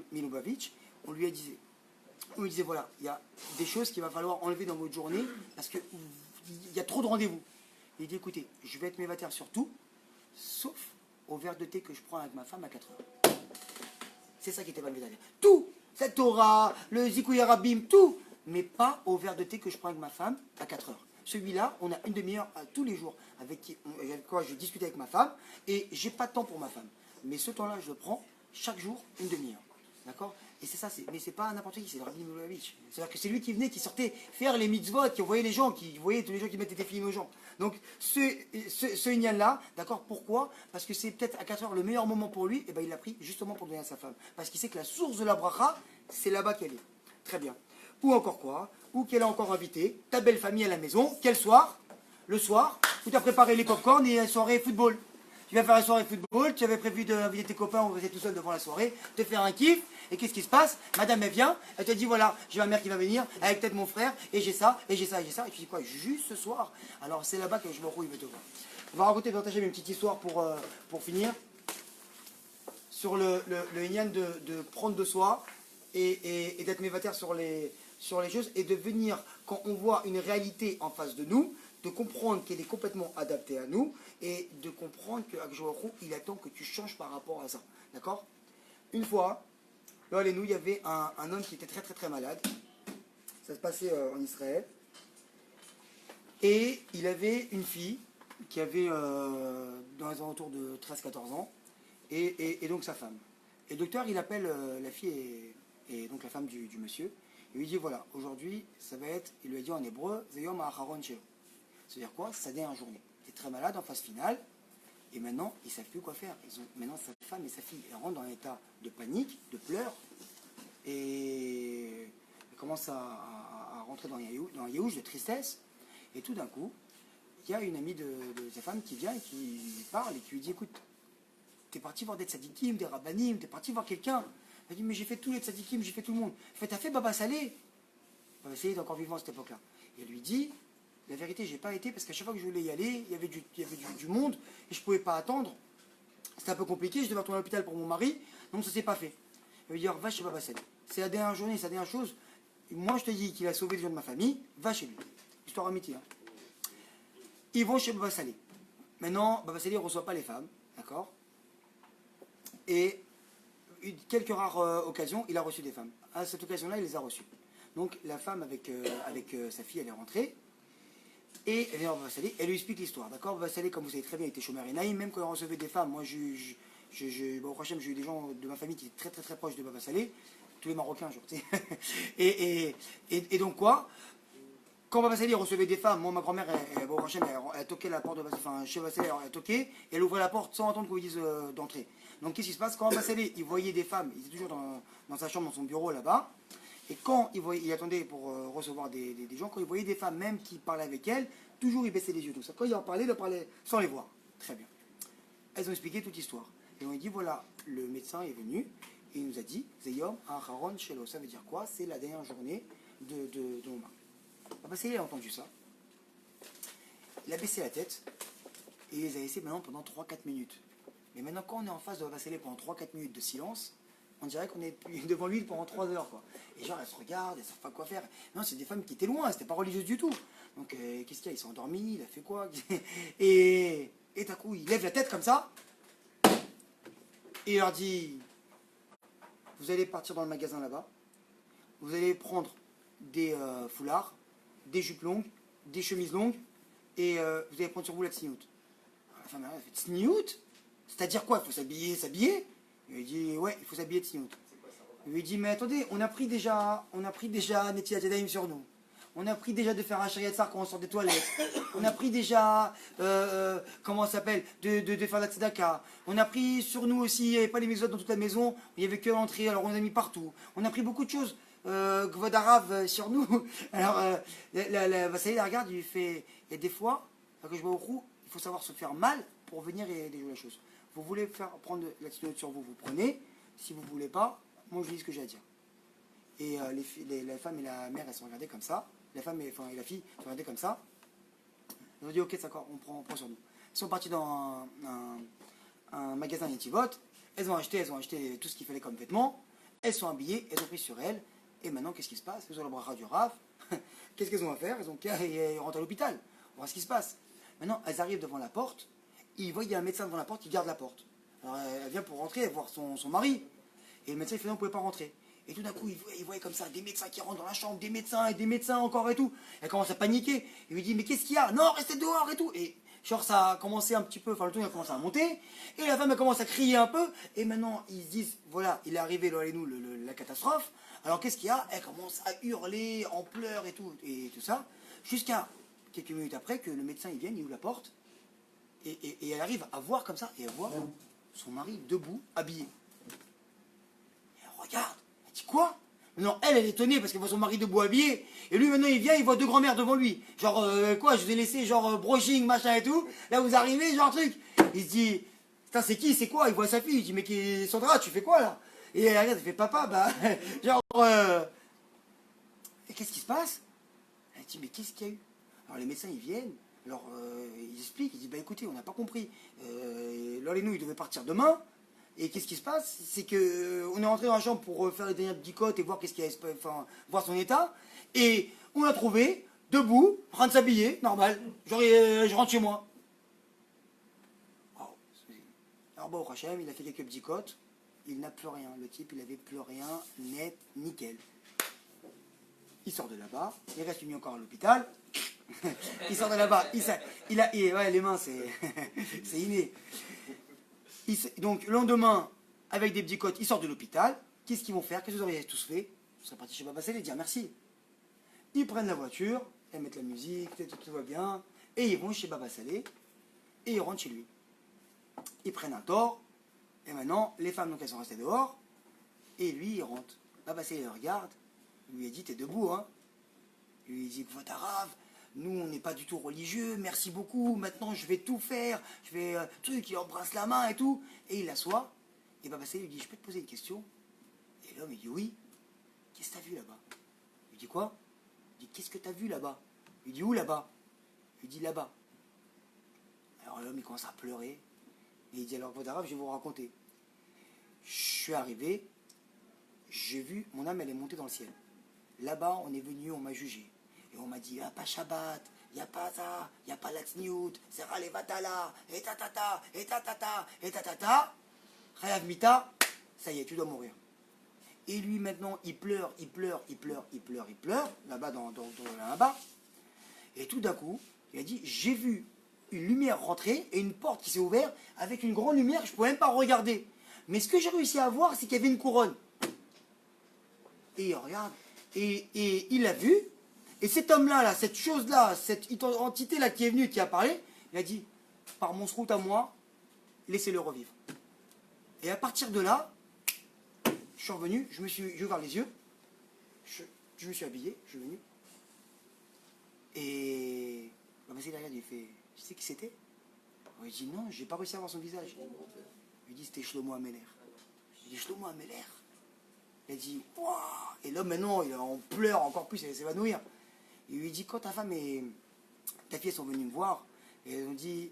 Milubavitch, on lui disait voilà, il y a des choses qu'il va falloir enlever dans votre journée parce qu'il y a trop de rendez-vous. Il dit écoutez, je vais être mévataire sur tout, sauf au verre de thé que je prends avec ma femme à 4 heures. C'est ça qui était pas le tout, cette Torah, le Zikouya Rabim, tout, mais pas au verre de thé que je prends avec ma femme à 4 heures. Celui-là, on a une demi-heure tous les jours avec quoi je discute avec ma femme et j'ai pas de temps pour ma femme. Mais ce temps-là, je le prends chaque jour une demi-heure. D'accord? Et c'est ça, mais c'est pas n'importe qui, c'est le Rabbi Moulavitch. C'est-à-dire que c'est lui qui venait, qui sortait faire les mitzvot, qui voyait les gens, qui voyait tous les gens qui mettaient des films aux gens. Donc ce Inyan-là, d'accord, pourquoi? Parce que c'est peut-être à 4 heures le meilleur moment pour lui, et ben il l'a pris justement pour donner à sa femme. Parce qu'il sait que la source de la bracha, c'est là-bas qu'elle est. Très bien. Ou encore quoi? Ou qu'elle a encore invité ta belle famille à la maison. Quel soir? Le soir, où tu as préparé les pop-corn et une soirée football. Tu vas faire une soirée football, tu avais prévu d'inviter tes copains, on va rester tout seul devant la soirée, te faire un kiff, et qu'est-ce qui se passe? Madame, elle vient, elle te dit voilà, j'ai ma mère qui va venir, avec peut-être mon frère, et j'ai ça, et j'ai ça, et j'ai ça, et tu dis quoi? Juste ce soir. Alors c'est là-bas que je me rouille, il veut te voir. On va raconter, partager une petite histoire pour finir, sur le Inyan de prendre de soi, et d'être mévataire sur les choses, et de venir, quand on voit une réalité en face de nous, de comprendre qu'elle est complètement adaptée à nous et de comprendre qu'il attend que tu changes par rapport à ça. D'accord? Une fois, là, nous, il y avait un homme qui était très très très malade. Ça se passait en Israël. Et il avait une fille qui avait dans les alentours de 13-14 ans et donc sa femme. Et le docteur, il appelle la fille et donc la femme du monsieur. Il lui dit voilà, aujourd'hui, ça va être, il lui a dit en hébreu, Zeyom Aharon Shelo. C'est-à-dire quoi? C'est sa dernière journée. Il est très malade en phase finale. Et maintenant, ils ne savent plus quoi faire. Maintenant, sa femme et sa fille elles rentrent dans un état de panique, de pleurs. Et elles commencent à rentrer dans un yaouj de tristesse. Et tout d'un coup, il y a une amie de sa femme qui vient et qui lui parle et qui lui dit écoute, t'es parti voir des tzadikim, des rabbanim, t'es parti voir quelqu'un. Elle dit mais j'ai fait tous les tzadikim, j'ai fait tout le monde. T'as fait Baba Salé? Baba Salé est encore vivant à cette époque-là. Et elle lui dit la vérité, j'ai pas été parce qu'à chaque fois que je voulais y aller, il y avait du monde et je pouvais pas attendre. C'était un peu compliqué, je devais retourner à l'hôpital pour mon mari, donc ça s'est pas fait. Il veut dire, va chez Baba Salé. C'est la dernière journée, c'est la dernière chose. Moi, je te dis qu'il a sauvé les gens de ma famille, va chez lui. Histoire amitié. Hein. Ils vont chez Baba Salé. Maintenant, Baba Salé ne reçoit pas les femmes, d'accord? Et quelques rares occasions, il a reçu des femmes. À cette occasion-là, il les a reçues. Donc, la femme avec sa fille, elle est rentrée. Et elle vient Baba Salé, elle lui explique l'histoire, d'accord? Baba Salé, comme vous savez très bien, il était chômeur et naïm, même quand il recevait des femmes. Moi, au prochain, j'ai eu des gens de ma famille qui étaient très très très proches de Baba Salé, tous les Marocains, genre, tu sais. et donc quoi? Quand Baba Salé recevait des femmes, moi, ma grand-mère, au prochain, elle toquait la porte de Baba Salé, enfin, chez Baba Salé, elle a toqué, et elle ouvrait la porte sans attendre qu'on lui dise d'entrer. Donc qu'est-ce qui se passe? Quand Baba Salé, il voyait des femmes, il était toujours dans sa chambre, dans son bureau là-bas. Et quand il attendait pour recevoir des gens, quand il voyait des femmes même qui parlaient avec elle, toujours il baissait les yeux, tout ça. Quand il leur parlait sans les voir. Très bien. Elles ont expliqué toute l'histoire. Et on lui dit, voilà, le médecin est venu et il nous a dit, Zeyom Aharon Shelo. Ça veut dire quoi? C'est la dernière journée de mon mari. Baba Salé a entendu ça. Il a baissé la tête et il les a laissés maintenant pendant 3-4 minutes. Mais maintenant, quand on est en face de Baba Salé pendant 3-4 minutes de silence, on dirait qu'on est devant lui pendant 3 heures, quoi. Et genre, elles se regardent, elles ne savent pas quoi faire. Non, c'est des femmes qui étaient loin, c'était pas religieuses du tout. Donc, qu'est-ce qu'il y a? Il s'est endormi, il a fait quoi? Et d'un coup, il lève la tête comme ça. Et il leur dit, vous allez partir dans le magasin là-bas. Vous allez prendre des foulards, des jupes longues, des chemises longues. Et vous allez prendre sur vous la tsniout. La femme, elle fait tsniout? C'est-à-dire quoi? Il faut s'habiller? Il lui dit, ouais, il faut s'habiller de tsniout. Il lui dit, mais attendez, on a pris déjà Netilat Yadayim sur nous. On a pris déjà de faire un Shariat Sar quand on sort des toilettes. On a pris déjà, comment ça s'appelle, de faire la tzedaka. On a pris sur nous aussi, il n'y avait pas les maisons dans toute la maison, il n'y avait que l'entrée, alors on a mis partout. On a pris beaucoup de choses, Gvodarav sur nous. Alors, Vassaï la regarde, il lui fait, et des fois, que je vois au roux, il faut savoir se faire mal pour venir et déjouer la chose. Vous voulez prendre l'attitude sur vous, vous prenez. Si vous ne voulez pas, moi je dis ce que j'ai à dire. Et la femme et la mère, elles sont regardées comme ça. La femme et la fille sont regardées comme ça. Elles ont dit ok, d'accord, on prend sur nous. Elles sont parties dans un magasin Yetivot. Elles ont acheté tout ce qu'il fallait comme vêtements. Elles sont habillées, elles ont pris sur elles. Et maintenant, qu'est-ce qui se passe? Elles ont la bracha du Rav. Qu'est-ce qu'elles ont à faire? Elles ont qu'à rentrer à l'hôpital. On voit ce qui se passe. Maintenant, elles arrivent devant la porte. Il voit qu'il y a un médecin devant la porte qui garde la porte. Alors elle vient pour rentrer et voir son mari. Et le médecin, il fait non, vous pouvez pas rentrer. Et tout d'un coup, il voyait comme ça des médecins qui rentrent dans la chambre, des médecins et des médecins encore et tout. Elle commence à paniquer. Il lui dit, mais qu'est-ce qu'il y a? Non, restez dehors et tout. Et genre, ça a commencé un petit peu, enfin, le ton a commencé à monter. Et la femme, elle commence à crier un peu. Et maintenant, ils se disent, voilà, il est arrivé, là, nous, la catastrophe. Alors, qu'est-ce qu'il y a? Elle commence à hurler, en pleurs et tout ça. Jusqu'à quelques minutes après que le médecin, il vienne, il ouvre la porte. Et elle arrive à voir comme ça, et elle voit son mari debout, habillé. Et elle regarde. Elle dit quoi? Non, elle est étonnée parce qu'elle voit son mari debout habillé. Et lui, maintenant, il vient, il voit deux grands-mères devant lui. Genre, quoi, je vous ai laissé, genre, brushing, machin et tout. Là, vous arrivez, genre, truc. Il se dit, putain, c'est qui, c'est quoi? Il voit sa fille. Il dit, mais Sandra, tu fais quoi, là? Et elle regarde, elle fait, papa, bah, genre, et qu'est-ce qui se passe? Elle dit, mais qu'est-ce qu'il y a eu? Alors, les médecins, ils viennent. Alors, ils expliquent, ils disent, bah écoutez, on n'a pas compris. Là, les nous, ils devaient partir demain. Et qu'est-ce qui se passe? C'est que on est rentré dans la chambre pour faire les dernières dicotes et voir qu'est-ce qu'il y a, enfin, voir son état. Et on l'a trouvé, debout, en train de s'habiller, normal. Genre, je rentre chez moi. Wow. Alors, bon, Hachem, il a fait quelques dicotes. Il n'a plus rien. Le type, il avait plus rien, net, nickel. Il sort de là-bas. Il reste mis encore à l'hôpital. Il sort de là-bas. Ouais, les mains, c'est inné. Donc, le lendemain, avec des bdicotes, ils sortent de l'hôpital. Qu'est-ce qu'ils vont faire? Qu'est-ce que vous auriez tous fait? Vous serez partis chez Baba Salé et dire merci. Ils prennent la voiture, ils mettent la musique, tout va bien, et ils vont chez Baba Salé, et ils rentrent chez lui. Ils prennent un tort, et maintenant, les femmes, donc, elles sont restées dehors, et lui, il rentre. Baba Salé le regarde, il lui a dit, t'es debout, hein? Il lui dit, votre arabe, nous, on n'est pas du tout religieux, merci beaucoup, maintenant je vais tout faire, je vais, truc, il embrasse la main et tout, et il l'assoit, et Baba Salé lui dit, je peux te poser une question? Et l'homme, il dit, oui, qu'est-ce que t'as vu là-bas? Il dit, quoi? Il dit, qu'est-ce que t'as vu là-bas? Il dit, où là-bas? Il dit, là-bas. Alors l'homme, il commence à pleurer, et il dit, alors, votre arabe, je vais vous raconter. Je suis arrivé, j'ai vu, mon âme, elle est montée dans le ciel. Là-bas, on est venu, on m'a jugé. Et on m'a dit, il n'y a pas Shabbat, il n'y a pas ça, il n'y a pas l'Atzniut, c'est Ralevatala, et tatata, et tatata, et tatata. Chayav Mita, ça y est, tu dois mourir. Et lui, maintenant, il pleure, là-bas, là-bas. Et tout d'un coup, il a dit, j'ai vu une lumière rentrer et une porte qui s'est ouverte avec une grande lumière que je ne pouvais même pas regarder. Mais ce que j'ai réussi à voir, c'est qu'il y avait une couronne. Et il regarde, et il l'a vu. Et cet homme-là, là, cette chose-là, cette entité-là qui est venue, qui a parlé, il a dit, par mon srout à moi, laissez-le revivre. Et à partir de là, je suis revenu, j'ai ouvert les yeux, je me suis habillé, je suis venu. Et bah, il regarde, il fait, tu sais qui c'était? Il dit, non, j'ai pas réussi à voir son visage. Il dit, c'était Shlomo Ameler. Il dit, Shlomo Ameler? Il a dit, waouh! Et l'homme, maintenant, il en pleure encore plus, il va s'évanouir. Il lui dit, quand ta femme et ta fille sont venues me voir, et elles ont dit,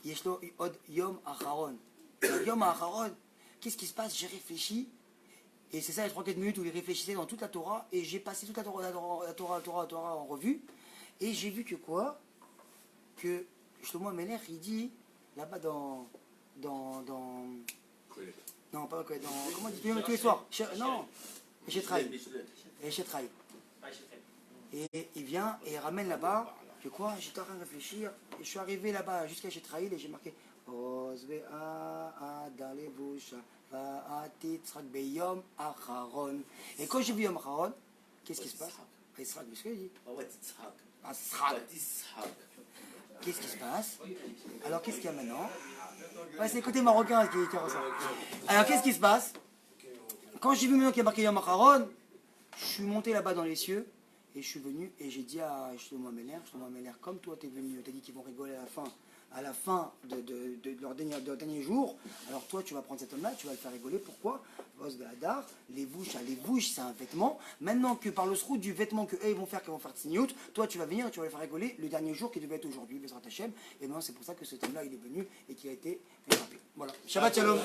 Yeshlo od yom acharon. Yom acharon, qu'est-ce qui se passe? J'ai réfléchi, et c'est ça les 3-4 minutes où il réfléchissait dans toute la Torah, et j'ai passé toute la Torah en revue, et j'ai vu que quoi? Que Shlomo Ameler, il dit, là-bas non, pas quoi, comment dit tous les soirs? Non, chez Traï. Et il vient et il ramène là-bas, que quoi? J'étais en train de réfléchir, et je suis arrivé là-bas jusqu'à chez Traïl et j'ai marqué et quand j'ai vu Yom Acharon, qu'est-ce qui se passe? Yitzhak, qu'est-ce qu'il dit? Qu'est-ce qui se passe? Alors qu'est-ce qu'il y a maintenant? Ouais, c'est le côté marocain qui ressort. Alors qu'est-ce qui se passe? Quand j'ai vu maintenant qu'il y a marqué Yom Acharon, je suis monté là-bas dans les cieux. Et je suis venu et j'ai dit à Shlomo Ameler, comme toi t'es venu, t'as dit qu'ils vont rigoler à la fin de leur dernier jour, alors toi tu vas prendre cet homme-là, tu vas le faire rigoler. Pourquoi? Les bouches c'est un vêtement. Maintenant que par le srout du vêtement que eux ils vont faire tsniout, toi tu vas venir et tu vas le faire rigoler le dernier jour qui devait être aujourd'hui, Bezrat Hashem. Et maintenant c'est pour ça que cet homme-là il est venu et qui a été frappé. Voilà. Shabbat Shalom.